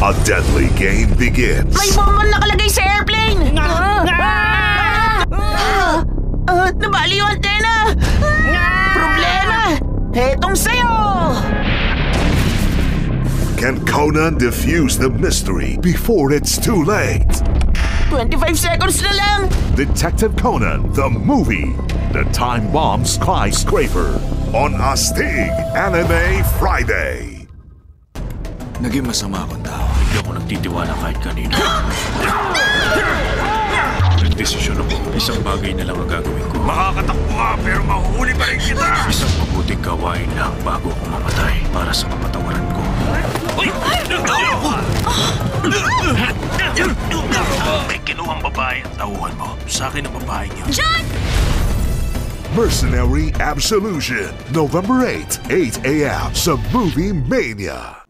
A deadly game begins. May bomba nakalagay sa airplane! Nabali yung antena! Problema! Hetong sa'yo! Can Conan defuse the mystery before it's too late? 25 seconds na lang! Detective Conan, the movie. The Time Bomb Skyscraper. On Astig Anime Friday. Naging masama akong tao. Hindi ako nagtitiwala kahit kanino. Nagdesisyon ako. Isang bagay na lang ang gagawin ko. Makakatakbo ka pero mahuhuli pa rin kita. Isang mabuting gawain lang bago ako mamatay para sa kapatawaran ko. May kinuhang babae ang tauhan mo. Sa akin ang babae niyo. John! Mercenary Absolution. November 8, 8 a.m. sa Movie Mania.